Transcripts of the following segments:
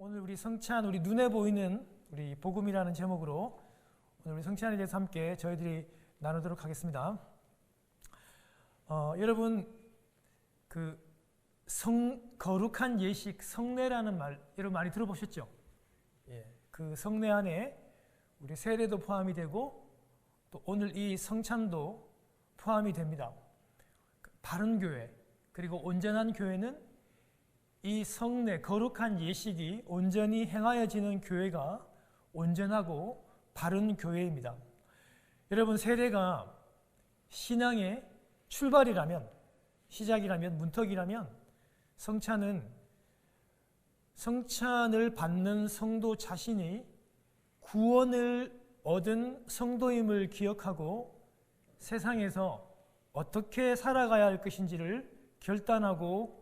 오늘 우리 성찬, 우리 눈에 보이는 우리 복음이라는 제목으로 오늘 우리 성찬에 대해서 함께 저희들이 나누도록 하겠습니다. 여러분 거룩한 예식, 성례라는 말 여러분 많이 들어보셨죠? 그 성례 안에 우리 세례도 포함이 되고 또 오늘 이 성찬도 포함이 됩니다. 바른 교회 그리고 온전한 교회는 이 성례, 거룩한 예식이 온전히 행하여지는 교회가 온전하고 바른 교회입니다. 여러분, 세례가 신앙의 출발이라면, 시작이라면, 문턱이라면 성찬을 받는 성도 자신이 구원을 얻은 성도임을 기억하고 세상에서 어떻게 살아가야 할 것인지를 결단하고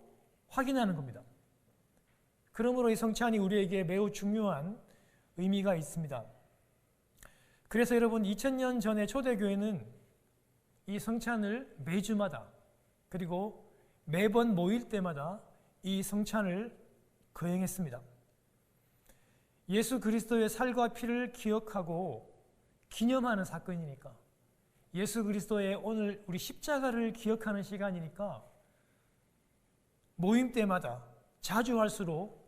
확인하는 겁니다. 그러므로 이 성찬이 우리에게 매우 중요한 의미가 있습니다. 그래서 여러분 2000년 전에 초대교회는 이 성찬을 매주마다 그리고 매번 모일 때마다 이 성찬을 거행했습니다. 예수 그리스도의 살과 피를 기억하고 기념하는 사건이니까, 예수 그리스도의 오늘 우리 십자가를 기억하는 시간이니까 모임 때마다 자주 할수록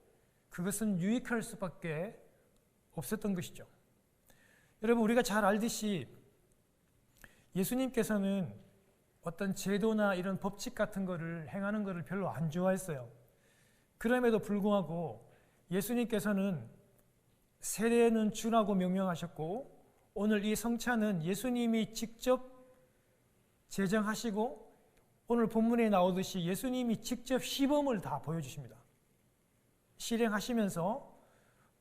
그것은 유익할 수밖에 없었던 것이죠. 여러분, 우리가 잘 알듯이 예수님께서는 어떤 제도나 이런 법칙 같은 거를 행하는 거를 별로 안 좋아했어요. 그럼에도 불구하고 예수님께서는 세례는 주라고 명령하셨고 오늘 이 성찬은 예수님이 직접 제정하시고 오늘 본문에 나오듯이 예수님이 직접 시범을 다 보여주십니다. 실행하시면서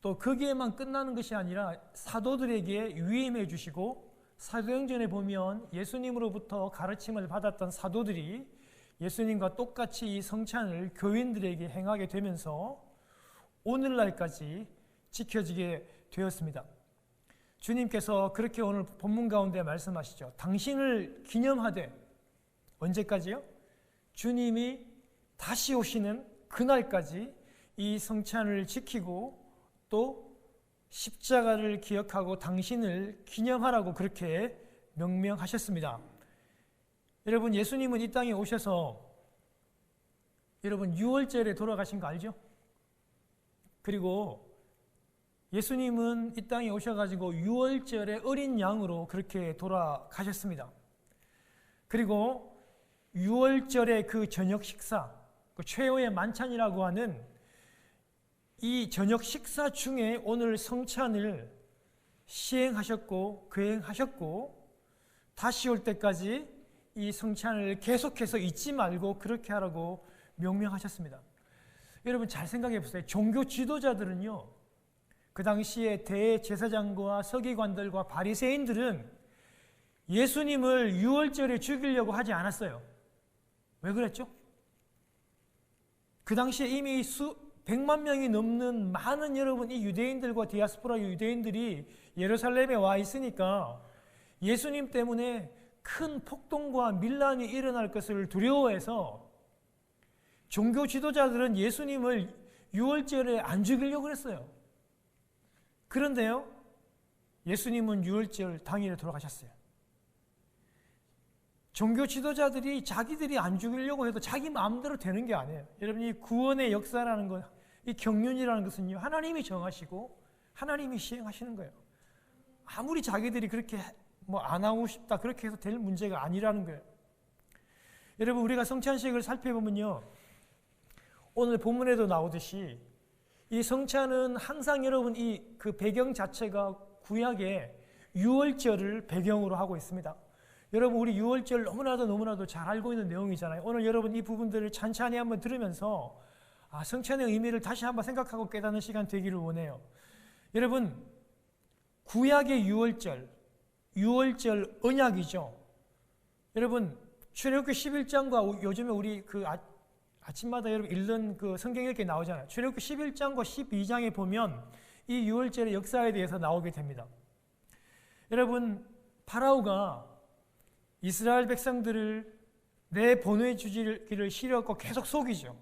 또 거기에만 끝나는 것이 아니라 사도들에게 위임해 주시고, 사도행전에 보면 예수님으로부터 가르침을 받았던 사도들이 예수님과 똑같이 이 성찬을 교인들에게 행하게 되면서 오늘날까지 지켜지게 되었습니다. 주님께서 그렇게 오늘 본문 가운데 말씀하시죠. 당신을 기념하되, 언제까지요? 주님이 다시 오시는 그날까지 이 성찬을 지키고 또 십자가를 기억하고 당신을 기념하라고 그렇게 명명하셨습니다. 여러분, 예수님은 이 땅에 오셔서 여러분 6월절에 돌아가신 거 알죠? 그리고 예수님은 이 땅에 오셔가지고 6월절에 어린 양으로 그렇게 돌아가셨습니다. 그리고 6월절의 그 저녁 식사, 그 최후의 만찬이라고 하는 이 저녁 식사 중에 오늘 성찬을 시행하셨고 거행하셨고 다시 올 때까지 이 성찬을 계속해서 잊지 말고 그렇게 하라고 명령하셨습니다. 여러분 잘 생각해 보세요. 종교 지도자들은요, 그 당시에 대제사장과 서기관들과 바리새인들은 예수님을 6월절에 죽이려고 하지 않았어요. 왜 그랬죠? 그 당시에 이미 100만 명이 넘는 많은 여러분 이 유대인들과 디아스포라 유대인들이 예루살렘에 와 있으니까 예수님 때문에 큰 폭동과 밀란이 일어날 것을 두려워해서 종교 지도자들은 예수님을 6월절에 안 죽이려고 했어요. 그런데요, 예수님은 6월절 당일에 돌아가셨어요. 종교 지도자들이 자기들이 안 죽이려고 해도 자기 마음대로 되는 게 아니에요. 여러분, 이 구원의 역사라는 것, 이 경륜이라는 것은요, 하나님이 정하시고 하나님이 시행하시는 거예요. 아무리 자기들이 그렇게 안 하고 싶다 그렇게 해서 될 문제가 아니라는 거예요. 여러분, 우리가 성찬식을 살펴보면요, 오늘 본문에도 나오듯이 이 성찬은 항상 여러분 그 배경 자체가 구약의 6월절을 배경으로 하고 있습니다. 여러분, 우리 6월절 너무나도 잘 알고 있는 내용이잖아요. 오늘 여러분 이 부분들을 찬찬히 한번 들으면서 성찬의 의미를 다시 한번 생각하고 깨닫는 시간 되기를 원해요. 여러분, 구약의 6월절 언약이죠. 여러분, 출애굽기 11장과 요즘에 우리 아침마다 여러분 읽는 그 성경 읽기 나오잖아요. 출애굽기 11장과 12장에 보면 이 6월절의 역사에 대해서 나오게 됩니다. 여러분, 파라오가 이스라엘 백성들을 내보내주기를 싫어하고 계속 속이죠.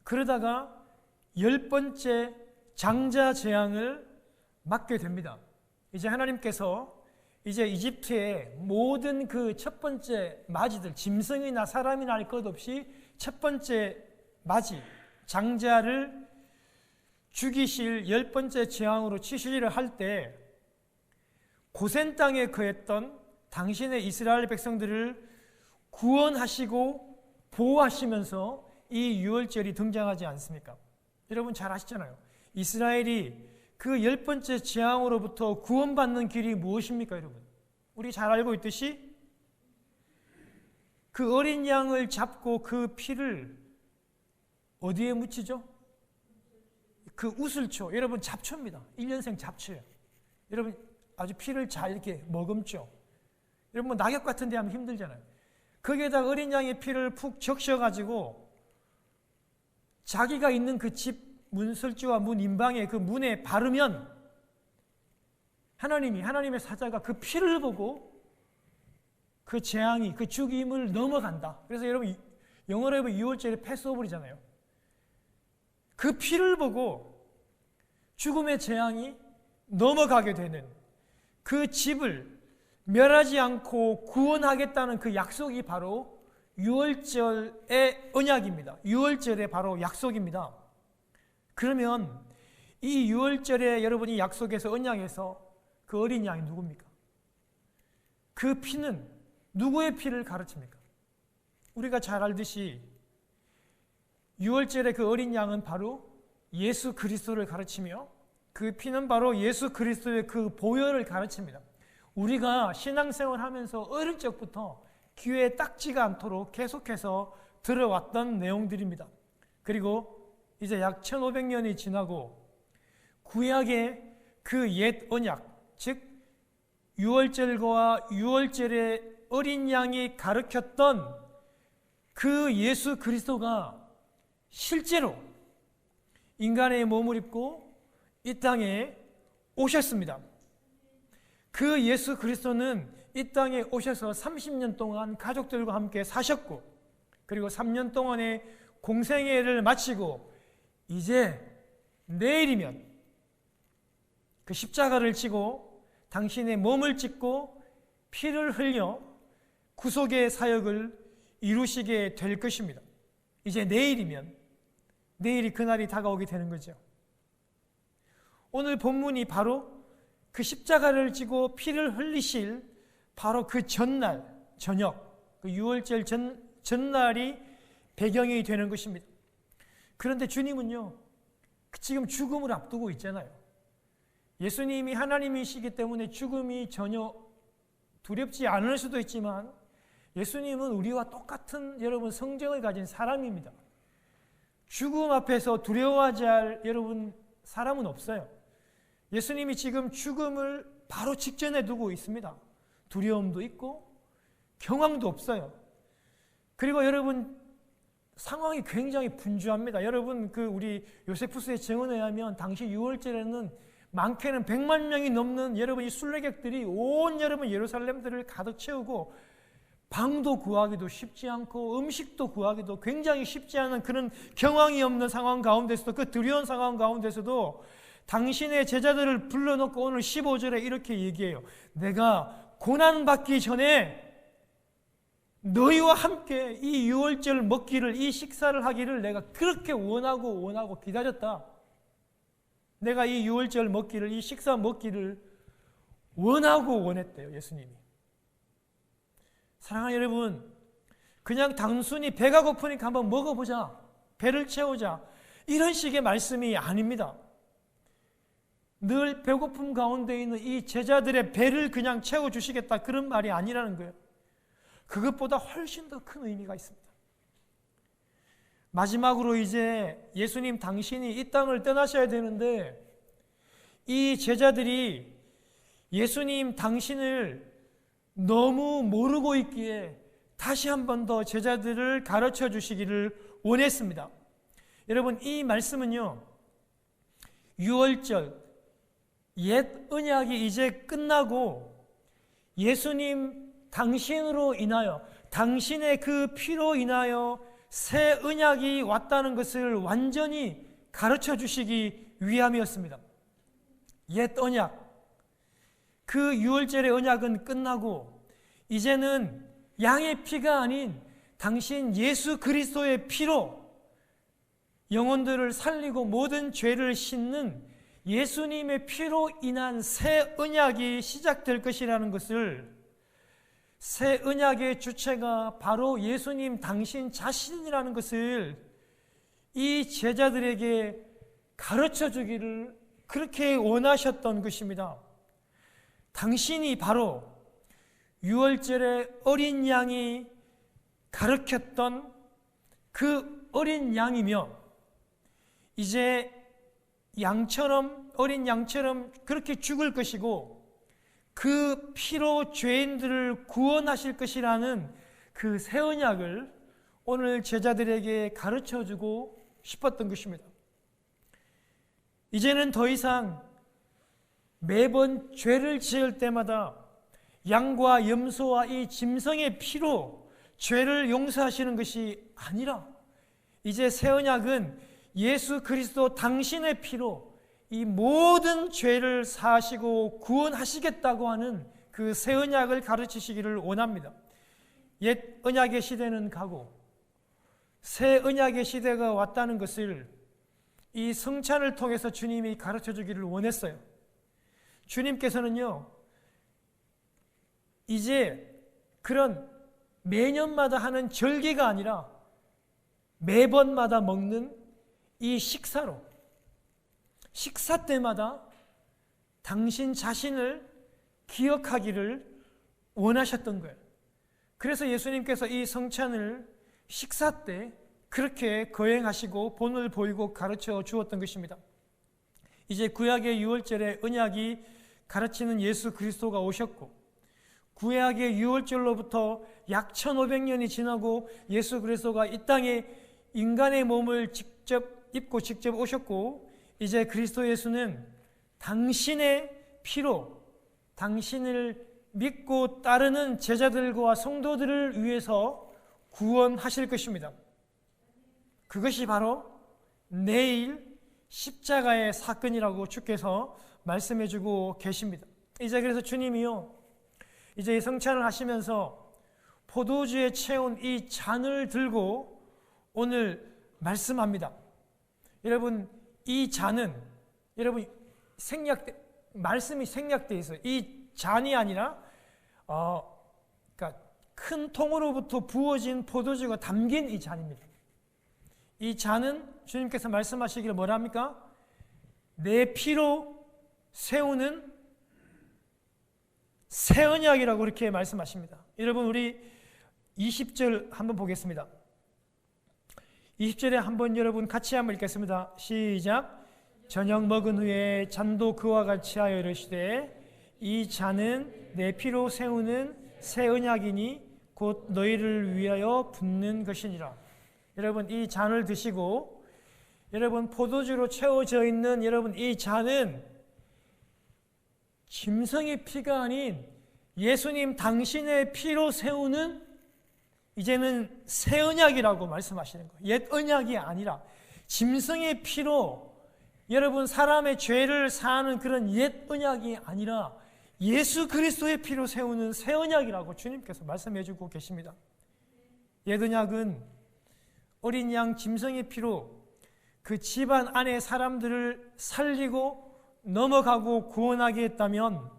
그러다가 10번째 장자 재앙을 맞게 됩니다. 이제 하나님께서 이제 이집트의 모든 그 첫 번째 맞이들, 짐승이나 사람이나 할 것 없이 첫 번째 맞이, 장자를 죽이실 10번째 재앙으로 치시리를 할 때 고센 땅에 거했던 당신의 이스라엘 백성들을 구원하시고 보호하시면서 이 유월절이 등장하지 않습니까? 여러분 잘 아시잖아요. 이스라엘이 그 10번째 재앙으로부터 구원받는 길이 무엇입니까, 여러분? 우리 잘 알고 있듯이 그 어린 양을 잡고 그 피를 어디에 묻히죠? 그 우슬초, 여러분 잡초입니다. 1년생 잡초예요. 여러분 아주 피를 잘 이렇게 머금죠. 여러분 뭐 낙엽 같은 데 하면 힘들잖아요. 거기에다 어린 양의 피를 푹 적셔가지고 자기가 있는 그 집 문설주와 문 인방에 그 문에 바르면 하나님의 사자가 그 피를 보고 그 재앙이, 그 죽임을 넘어간다. 그래서 여러분 영어로 해보면 6월절에 패스오버이잖아요. 그 피를 보고 죽음의 재앙이 넘어가게 되는 그 집을 멸하지 않고 구원하겠다는 그 약속이 바로 6월절의 언약입니다. 6월절의 바로 약속입니다. 그러면 이 6월절에 여러분이 약속에서 언약에서 그 어린 양이 누굽니까? 그 피는 누구의 피를 가르칩니까? 우리가 잘 알듯이 6월절에 그 어린 양은 바로 예수 그리스도를 가르치며 그 피는 바로 예수 그리스도의 그 보혈을 가르칩니다. 우리가 신앙생활 하면서 어릴 적부터 귀에 딱지가 않도록 계속해서 들어왔던 내용들입니다. 그리고 이제 약 1500년이 지나고 구약의 그 옛 언약, 즉 6월절과 6월절의 어린 양이 가르쳤던 그 예수 그리스도가 실제로 인간의 몸을 입고 이 땅에 오셨습니다. 그 예수 그리스도는 이 땅에 오셔서 30년 동안 가족들과 함께 사셨고, 그리고 3년 동안의 공생애를 마치고 이제 내일이면 그 십자가를 지고 당신의 몸을 찢고 피를 흘려 구속의 사역을 이루시게 될 것입니다. 이제 내일이면, 내일이 그날이 다가오게 되는 거죠. 오늘 본문이 바로 그 십자가를 지고 피를 흘리실 바로 그 전날, 저녁, 그 6월절 전날이 배경이 되는 것입니다. 그런데 주님은요, 지금 죽음을 앞두고 있잖아요. 예수님이 하나님이시기 때문에 죽음이 전혀 두렵지 않을 수도 있지만 예수님은 우리와 똑같은 여러분 성정을 가진 사람입니다. 죽음 앞에서 두려워하지 할 여러분 사람은 없어요. 예수님이 지금 죽음을 바로 직전에 두고 있습니다. 두려움도 있고 경황도 없어요. 그리고 여러분 상황이 굉장히 분주합니다. 여러분 그 우리 요세푸스의 증언에 의하면 당시 6월절에는 많게는 100만 명이 넘는 여러분 이 순례객들이 온 여러분 예루살렘들을 가득 채우고 방도 구하기도 쉽지 않고 음식도 구하기도 굉장히 쉽지 않은 그런 경황이 없는 상황 가운데서도, 그 두려운 상황 가운데서도 당신의 제자들을 불러놓고 오늘 15절에 이렇게 얘기해요. 내가 고난받기 전에 너희와 함께 이 6월절 먹기를, 이 식사를 하기를 내가 그렇게 원하고 기다렸다. 내가 이 6월절 먹기를, 이 식사 먹기를 원했대요, 예수님이. 사랑하는 여러분, 그냥 단순히 배가 고프니까 한번 먹어보자, 배를 채우자, 이런 식의 말씀이 아닙니다. 늘 배고픔 가운데 있는 이 제자들의 배를 그냥 채워주시겠다, 그런 말이 아니라는 거예요. 그것보다 훨씬 더 큰 의미가 있습니다. 마지막으로 이제 예수님 당신이 이 땅을 떠나셔야 되는데 이 제자들이 예수님 당신을 너무 모르고 있기에 다시 한 번 더 제자들을 가르쳐 주시기를 원했습니다. 여러분 이 말씀은요, 6월절 옛 언약이 이제 끝나고 예수님 당신으로 인하여, 당신의 그 피로 인하여 새 언약이 왔다는 것을 완전히 가르쳐 주시기 위함이었습니다. 옛 언약, 그 유월절의 언약은 끝나고 이제는 양의 피가 아닌 당신 예수 그리스도의 피로 영혼들을 살리고 모든 죄를 씻는 예수님의 피로 인한 새 언약이 시작될 것이라는 것을, 새 언약의 주체가 바로 예수님 당신 자신이라는 것을 이 제자들에게 가르쳐 주기를 그렇게 원하셨던 것입니다. 당신이 바로 유월절의 어린 양이 가르쳤던 그 어린 양이며, 이제 어린 양처럼 그렇게 죽을 것이고 그 피로 죄인들을 구원하실 것이라는 그 새 언약을 오늘 제자들에게 가르쳐주고 싶었던 것입니다. 이제는 더 이상 매번 죄를 지을 때마다 양과 염소와 이 짐승의 피로 죄를 용서하시는 것이 아니라, 이제 새 언약은 예수 그리스도 당신의 피로 이 모든 죄를 사하시고 구원하시겠다고 하는 그 새 언약을 가르치시기를 원합니다. 옛 언약의 시대는 가고 새 언약의 시대가 왔다는 것을 이 성찬을 통해서 주님이 가르쳐 주기를 원했어요. 주님께서는요, 이제 그런 매년마다 하는 절기가 아니라 매번마다 먹는 이 식사로, 식사 때마다 당신 자신을 기억하기를 원하셨던 거예요. 그래서 예수님께서 이 성찬을 식사 때 그렇게 거행하시고 본을 보이고 가르쳐 주었던 것입니다. 이제 구약의 유월절의 언약이 가르치는 예수 그리스도가 오셨고, 구약의 유월절로부터 약 1500년이 지나고 예수 그리스도가 이 땅에 인간의 몸을 직접 입고 직접 오셨고, 이제 그리스도 예수는 당신의 피로 당신을 믿고 따르는 제자들과 성도들을 위해서 구원하실 것입니다. 그것이 바로 내일 십자가의 사건이라고 주께서 말씀해 주고 계십니다. 이제 그래서 주님이요, 이제 이 성찬을 하시면서 포도주에 채운 이 잔을 들고 오늘 말씀합니다. 여러분, 이 잔은 여러분 말씀이 생략되어 있어요. 이 잔이 아니라 그러니까 큰 통으로부터 부어진 포도주가 담긴 이 잔입니다. 이 잔은 주님께서 말씀하시기를 뭐라 합니까? 내 피로 세우는 새 언약이라고 그렇게 말씀하십니다. 여러분, 우리 20절 한번 보겠습니다. 20절에 한번 여러분 같이 한번 읽겠습니다. 시작. 저녁 먹은 후에 잔도 그와 같이 하여 이르시되 이 잔은 내 피로 세우는 새 언약이니 곧 너희를 위하여 붓는 것이니라. 여러분, 이 잔을 드시고 여러분 포도주로 채워져 있는 여러분 이 잔은 짐승의 피가 아닌 예수님 당신의 피로 세우는 이제는 새 언약이라고 말씀하시는 거예요. 옛 언약이 아니라 짐승의 피로 여러분 사람의 죄를 사하는 그런 옛 언약이 아니라 예수 그리스도의 피로 세우는 새 언약이라고 주님께서 말씀해 주고 계십니다. 옛 언약은 어린 양 짐승의 피로 그 집안 안의 사람들을 살리고 넘어가고 구원하게 했다면,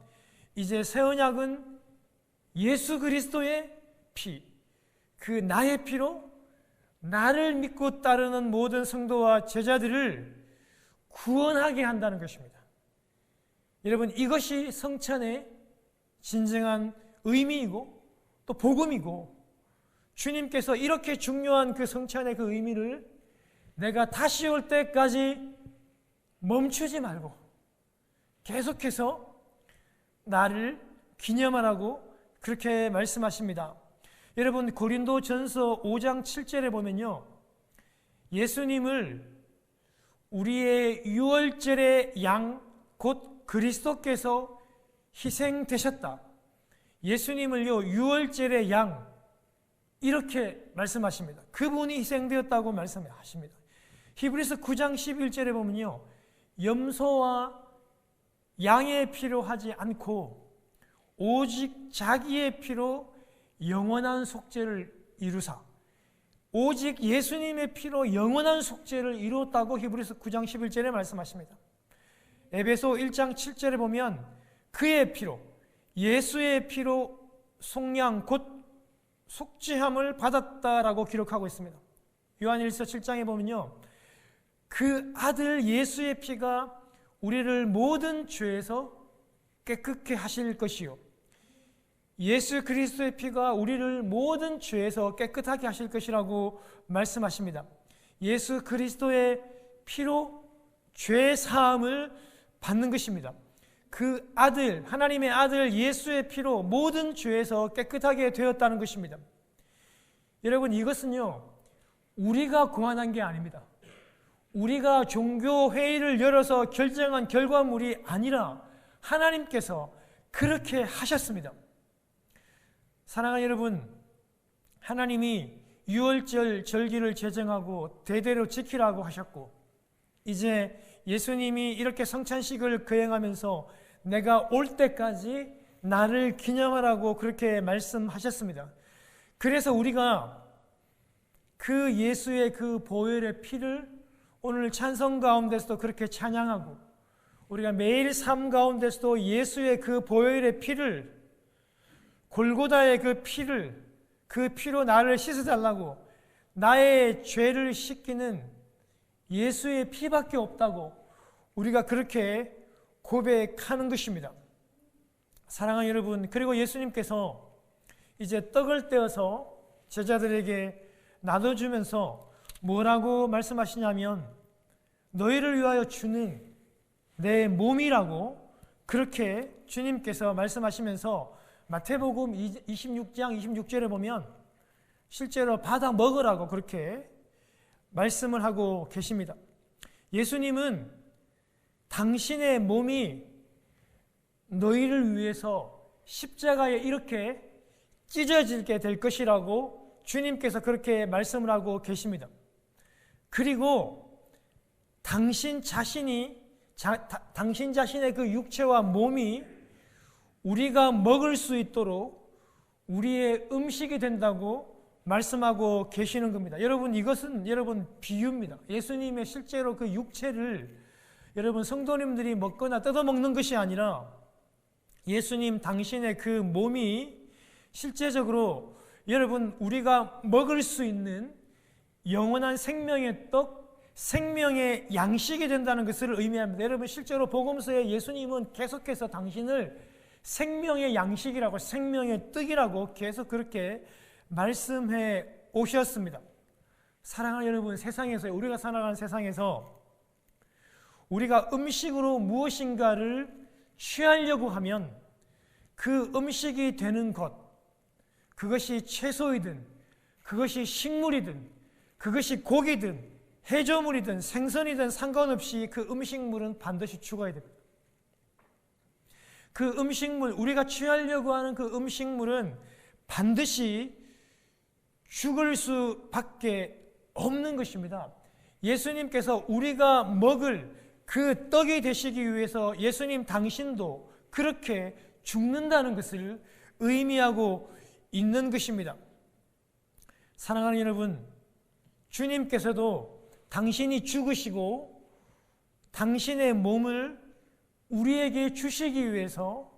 이제 새 언약은 예수 그리스도의 피, 그 나의 피로 나를 믿고 따르는 모든 성도와 제자들을 구원하게 한다는 것입니다. 여러분, 이것이 성찬의 진정한 의미이고 또 복음이고, 주님께서 이렇게 중요한 그 성찬의 그 의미를 내가 다시 올 때까지 멈추지 말고 계속해서 나를 기념하라고 그렇게 말씀하십니다. 여러분, 고린도전서 5장 7절에 보면요, 예수님을 우리의 유월절의 양 곧 그리스도께서 희생되셨다, 예수님을요 유월절의 양 이렇게 말씀하십니다. 그분이 희생되었다고 말씀하십니다. 히브리서 9장 11절에 보면요, 염소와 양의 피로 하지 않고 오직 자기의 피로 영원한 속죄를 이루사, 오직 예수님의 피로 영원한 속죄를 이루었다고 히브리서 9장 11절에 말씀하십니다. 에베소 1장 7절에 보면 그의 피로, 예수의 피로 속량 곧 속죄함을 받았다라고 기록하고 있습니다. 요한일서 7장에 보면요, 그 아들 예수의 피가 우리를 모든 죄에서 깨끗게 하실 것이요, 예수 그리스도의 피가 우리를 모든 죄에서 깨끗하게 하실 것이라고 말씀하십니다. 예수 그리스도의 피로 죄 사함을 받는 것입니다. 그 아들, 하나님의 아들 예수의 피로 모든 죄에서 깨끗하게 되었다는 것입니다. 여러분, 이것은요, 우리가 고안한 게 아닙니다. 우리가 종교회의를 열어서 결정한 결과물이 아니라 하나님께서 그렇게 하셨습니다. 사랑하는 여러분, 하나님이 유월절 절기를 제정하고 대대로 지키라고 하셨고, 이제 예수님이 이렇게 성찬식을 거행하면서 내가 올 때까지 나를 기념하라고 그렇게 말씀하셨습니다. 그래서 우리가 그 예수의 그 보혈의 피를 오늘 찬송 가운데서도 그렇게 찬양하고, 우리가 매일 삶 가운데서도 예수의 그 보혈의 피를, 골고다의 그 피를, 그 피로 나를 씻어달라고, 나의 죄를 씻기는 예수의 피밖에 없다고 우리가 그렇게 고백하는 것입니다. 사랑하는 여러분, 그리고 예수님께서 이제 떡을 떼어서 제자들에게 나눠주면서 뭐라고 말씀하시냐면 너희를 위하여 주는 내 몸이라고 그렇게 주님께서 말씀하시면서 마태복음 26장 26절에 보면 실제로 받아 먹으라고 그렇게 말씀을 하고 계십니다. 예수님은 당신의 몸이 너희를 위해서 십자가에 이렇게 찢어지게 될 것이라고 주님께서 그렇게 말씀을 하고 계십니다. 그리고 당신 자신의 그 육체와 몸이 우리가 먹을 수 있도록 우리의 음식이 된다고 말씀하고 계시는 겁니다. 여러분, 이것은 비유입니다. 예수님의 실제로 그 육체를 여러분 성도님들이 먹거나 뜯어먹는 것이 아니라 예수님 당신의 그 몸이 실제적으로 여러분 우리가 먹을 수 있는 영원한 생명의 떡, 생명의 양식이 된다는 것을 의미합니다. 여러분, 실제로 복음서에 예수님은 계속해서 당신을 생명의 양식이라고, 생명의 떡이라고 계속 그렇게 말씀해 오셨습니다. 사랑하는 여러분, 세상에서, 우리가 살아가는 세상에서 우리가 음식으로 무엇인가를 취하려고 하면 그 음식이 되는 것, 그것이 채소이든 그것이 식물이든 그것이 고기든 해조물이든 생선이든 상관없이 그 음식물은 반드시 죽어야 됩니다. 그 음식물, 우리가 취하려고 하는 그 음식물은 반드시 죽을 수밖에 없는 것입니다. 예수님께서 우리가 먹을 그 떡이 되시기 위해서 예수님 당신도 그렇게 죽는다는 것을 의미하고 있는 것입니다. 사랑하는 여러분, 주님께서도 당신이 죽으시고 당신의 몸을 우리에게 주시기 위해서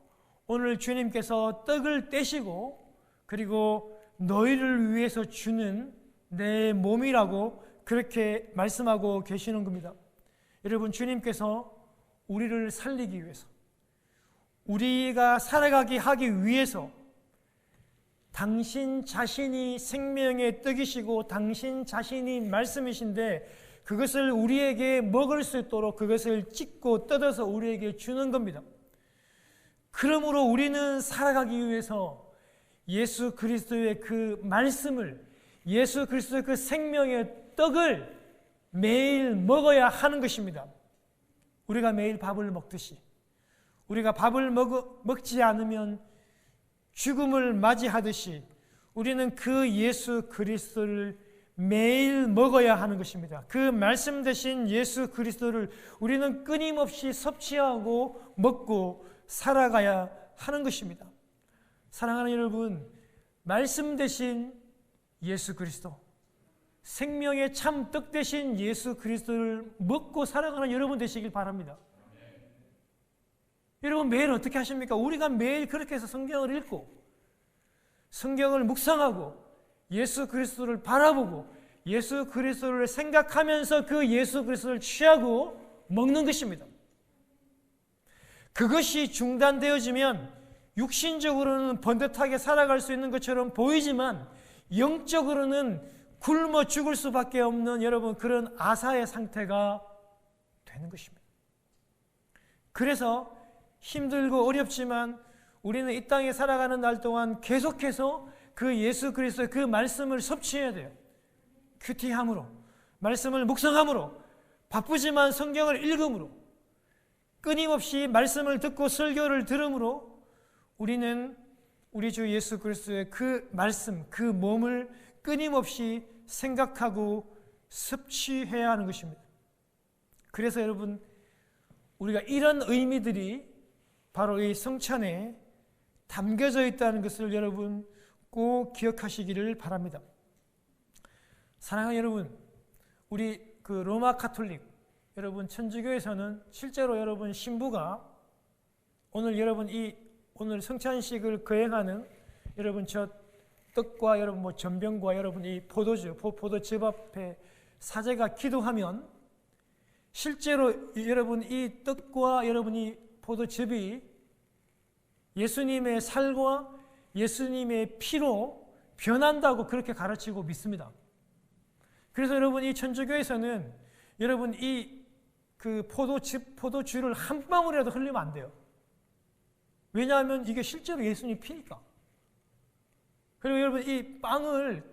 오늘 주님께서 떡을 떼시고 그리고 너희를 위해서 주는 내 몸이라고 그렇게 말씀하고 계시는 겁니다. 여러분, 주님께서 우리를 살리기 위해서, 우리가 살아가게 하기 위해서 당신 자신이 생명의 떡이시고 당신 자신이 말씀이신데 그것을 우리에게 먹을 수 있도록 그것을 찢고 뜯어서 우리에게 주는 겁니다. 그러므로 우리는 살아가기 위해서 예수 그리스도의 그 말씀을, 예수 그리스도의 그 생명의 떡을 매일 먹어야 하는 것입니다. 우리가 매일 밥을 먹듯이 우리가 밥을 먹지 않으면 죽음을 맞이하듯이 우리는 그 예수 그리스도를 매일 먹어야 하는 것입니다. 그 말씀 대신 예수 그리스도를 우리는 끊임없이 섭취하고 먹고 살아가야 하는 것입니다. 사랑하는 여러분, 말씀 대신 예수 그리스도, 생명의 참 떡 대신 예수 그리스도를 먹고 살아가는 여러분 되시길 바랍니다. 여러분 매일 어떻게 하십니까? 우리가 매일 그렇게 해서 성경을 읽고 성경을 묵상하고 예수 그리스도를 바라보고 예수 그리스도를 생각하면서 그 예수 그리스도를 취하고 먹는 것입니다. 그것이 중단되어지면 육신적으로는 번듯하게 살아갈 수 있는 것처럼 보이지만 영적으로는 굶어 죽을 수밖에 없는 여러분 그런 아사의 상태가 되는 것입니다. 그래서 힘들고 어렵지만 우리는 이 땅에 살아가는 날 동안 계속해서 그 예수 그리스도의 그 말씀을 섭취해야 돼요. 큐티함으로, 말씀을 묵상함으로, 바쁘지만 성경을 읽음으로, 끊임없이 말씀을 듣고 설교를 들음으로 우리는 우리 주 예수 그리스도의 그 말씀, 그 몸을 끊임없이 생각하고 섭취해야 하는 것입니다. 그래서 여러분 우리가 이런 의미들이 바로 이 성찬에 담겨져 있다는 것을 여러분 꼭 기억하시기를 바랍니다. 사랑하는 여러분, 우리 그 로마 카톨릭 여러분 천주교에서는 실제로 여러분 신부가 오늘 여러분 오늘 성찬식을 거행하는 여러분 저 떡과 여러분 뭐 전병과 여러분 이 포도즙 앞에 사제가 기도하면 실제로 여러분 이 떡과 여러분 이 포도즙이 예수님의 살과 예수님의 피로 변한다고 그렇게 가르치고 믿습니다. 그래서 여러분 이 천주교에서는 여러분 이 그 포도주를 한 방울이라도 흘리면 안 돼요. 왜냐하면 이게 실제로 예수님 피니까. 그리고 여러분 이 빵을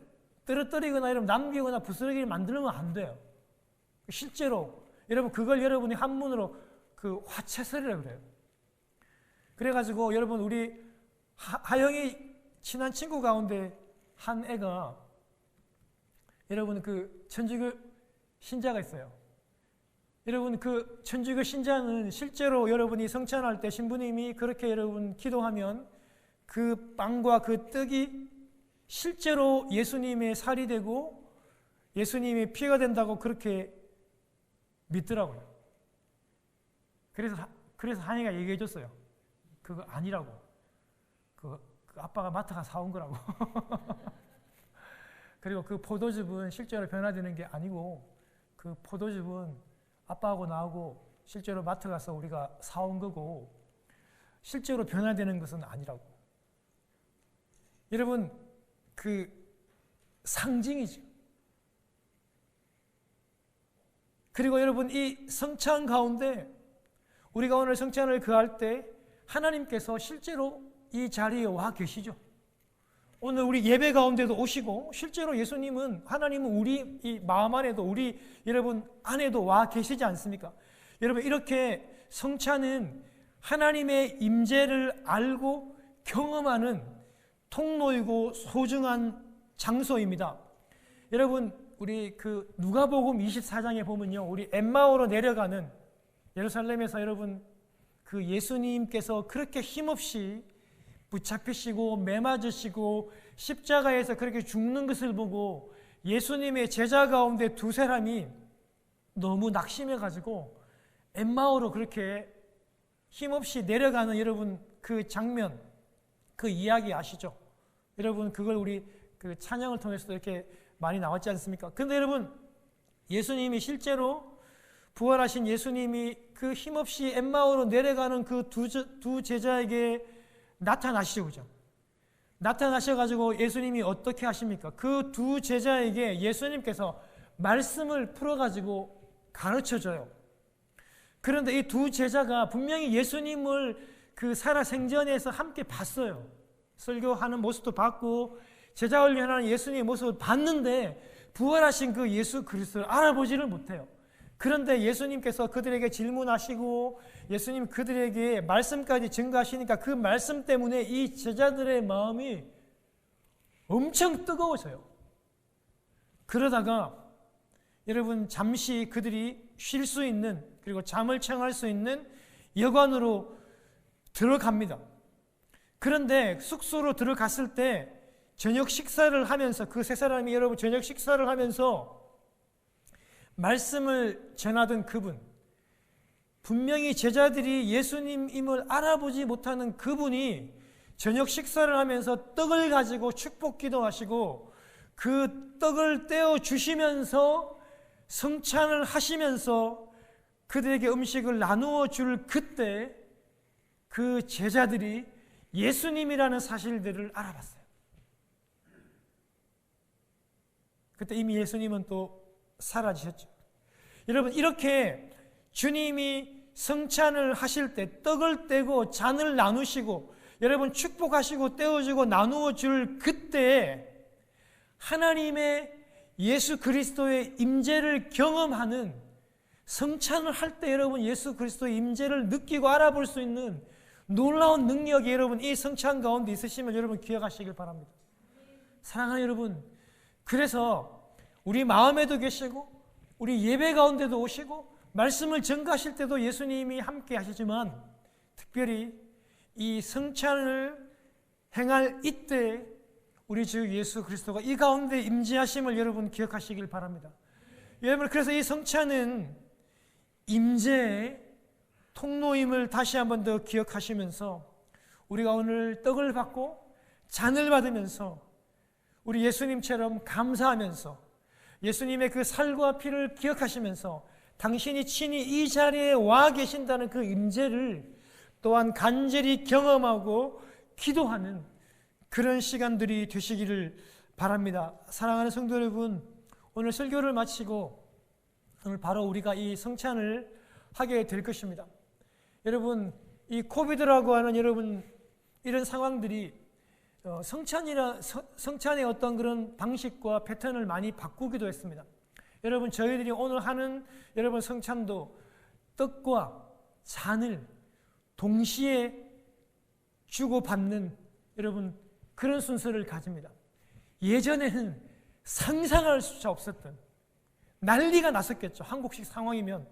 떨어뜨리거나 여러분 남기거나 부스러기를 만들면 안 돼요. 실제로 여러분 그걸 여러분이 한문으로 그 화채설이라고 그래요. 그래가지고 여러분 우리 하영이 친한 친구 가운데 한 애가 여러분 그 천주교 신자가 있어요. 여러분 그 천주교 신자는 실제로 여러분이 성찬할 때 신부님이 그렇게 여러분 기도하면 그 빵과 그 떡이 실제로 예수님의 살이 되고 예수님의 피가 된다고 그렇게 믿더라고요. 그래서 한이가 얘기해 줬어요. 그거 아니라고. 그 아빠가 마트 가서 사온 거라고. 그리고 그 포도즙은 실제로 변화되는 게 아니고 그 포도즙은 아빠하고 나하고 실제로 마트 가서 우리가 사온 거고 실제로 변화되는 것은 아니라고. 여러분 그 상징이죠. 그리고 여러분 이 성찬 가운데 우리가 오늘 성찬을 거할 때 하나님께서 실제로 이 자리에 와 계시죠. 오늘 우리 예배 가운데도 오시고 실제로 예수님은 하나님은 우리 이 마음 안에도 우리 여러분 안에도 와 계시지 않습니까? 여러분 이렇게 성찬은 하나님의 임재를 알고 경험하는 통로이고 소중한 장소입니다. 여러분 우리 그 누가복음 24장에 보면요. 우리 엠마오로 내려가는 예루살렘에서 여러분 그 예수님께서 그렇게 힘없이 붙잡히시고 매맞으시고 십자가에서 그렇게 죽는 것을 보고 예수님의 제자 가운데 두 사람이 너무 낙심해가지고 엠마오로 그렇게 힘없이 내려가는 여러분 그 장면, 그 이야기 아시죠? 여러분 그걸 우리 그 찬양을 통해서도 이렇게 많이 나왔지 않습니까? 근데 여러분 예수님이 실제로 부활하신 예수님이 그 힘없이 엠마오로 내려가는 그 두 제자에게 나타나시죠, 그죠? 나타나셔가지고 예수님이 어떻게 하십니까? 그 두 제자에게 예수님께서 말씀을 풀어가지고 가르쳐줘요. 그런데 이 두 제자가 분명히 예수님을 그 살아생전에서 함께 봤어요. 설교하는 모습도 봤고 제자 훈련하는 예수님의 모습을 봤는데 부활하신 그 예수 그리스도를 알아보지를 못해요. 그런데 예수님께서 그들에게 질문하시고 예수님 그들에게 말씀까지 증거하시니까 그 말씀 때문에 이 제자들의 마음이 엄청 뜨거워져요. 그러다가 여러분 잠시 그들이 쉴 수 있는, 그리고 잠을 청할 수 있는 여관으로 들어갑니다. 그런데 숙소로 들어갔을 때 저녁 식사를 하면서, 그 세 사람이 여러분 저녁 식사를 하면서 말씀을 전하던 그분, 분명히 제자들이 예수님임을 알아보지 못하는 그분이 저녁 식사를 하면서 떡을 가지고 축복 기도하시고 그 떡을 떼어 주시면서 성찬을 하시면서 그들에게 음식을 나누어 줄 그때 그 제자들이 예수님이라는 사실들을 알아봤어요. 그때 이미 예수님은 또 사라지셨죠. 여러분, 이렇게 주님이 성찬을 하실 때 떡을 떼고 잔을 나누시고 여러분 축복하시고 떼어주고 나누어 줄 그때 하나님의 예수 그리스도의 임재를 경험하는, 성찬을 할 때 여러분 예수 그리스도의 임재를 느끼고 알아볼 수 있는 놀라운 능력이 여러분 이 성찬 가운데 있으시면 여러분 기억하시길 바랍니다. 사랑하는 여러분, 그래서 우리 마음에도 계시고 우리 예배 가운데도 오시고 말씀을 전가하실 때도 예수님이 함께 하시지만 특별히 이 성찬을 행할 이때 우리 주 예수 그리스도가 이 가운데 임재하심을 여러분 기억하시길 바랍니다. 여러분, 그래서 이 성찬은 임재의 통로임을 다시 한번 더 기억하시면서 우리가 오늘 떡을 받고 잔을 받으면서 우리 예수님처럼 감사하면서 예수님의 그 살과 피를 기억하시면서 당신이 친히 이 자리에 와 계신다는 그 임재를 또한 간절히 경험하고 기도하는 그런 시간들이 되시기를 바랍니다. 사랑하는 성도 여러분, 오늘 설교를 마치고 오늘 바로 우리가 이 성찬을 하게 될 것입니다. 여러분, 이 코비드라고 하는 여러분 이런 상황들이 성찬의 어떤 그런 방식과 패턴을 많이 바꾸기도 했습니다. 여러분, 저희들이 오늘 하는 여러분 성찬도 떡과 잔을 동시에 주고받는 여러분 그런 순서를 가집니다. 예전에는 상상할 수차 없었던 난리가 났었겠죠. 한국식 상황이면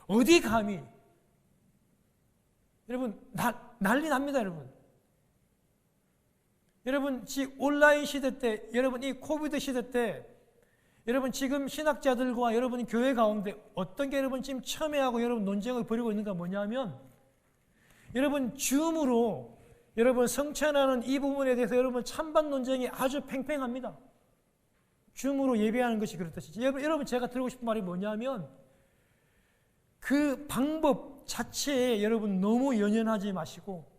어디 감히, 여러분 난리 납니다. 여러분 온라인 시대 때, 여러분 이 코비드 시대 때 여러분 지금 신학자들과 여러분 교회 가운데 어떤 게 여러분 지금 첨예하고 여러분 논쟁을 벌이고 있는가 뭐냐면 여러분 줌으로 여러분 성찬하는 이 부분에 대해서 여러분 찬반 논쟁이 아주 팽팽합니다. 줌으로 예배하는 것이 그렇듯이 여러분 제가 드리고 싶은 말이 뭐냐면 그 방법 자체에 여러분 너무 연연하지 마시고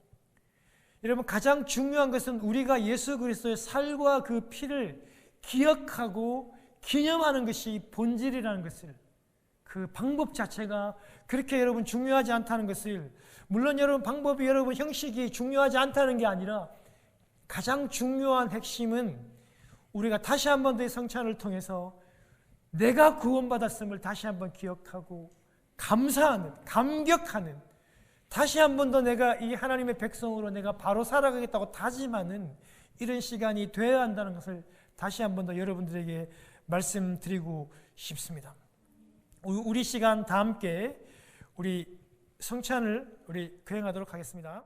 여러분 가장 중요한 것은 우리가 예수 그리스도의 살과 그 피를 기억하고 기념하는 것이 본질이라는 것을, 그 방법 자체가 그렇게 여러분 중요하지 않다는 것을, 물론 여러분 방법이 여러분 형식이 중요하지 않다는 게 아니라 가장 중요한 핵심은 우리가 다시 한 번 더 이 성찬을 통해서 내가 구원받았음을 다시 한 번 기억하고 감사하는, 감격하는, 다시 한 번 더 내가 이 하나님의 백성으로 내가 바로 살아가겠다고 다짐하는 이런 시간이 되어야 한다는 것을 다시 한 번 더 여러분들에게 말씀드리고 싶습니다. 우리 시간 다 함께 우리 성찬을 우리 거행하도록 하겠습니다.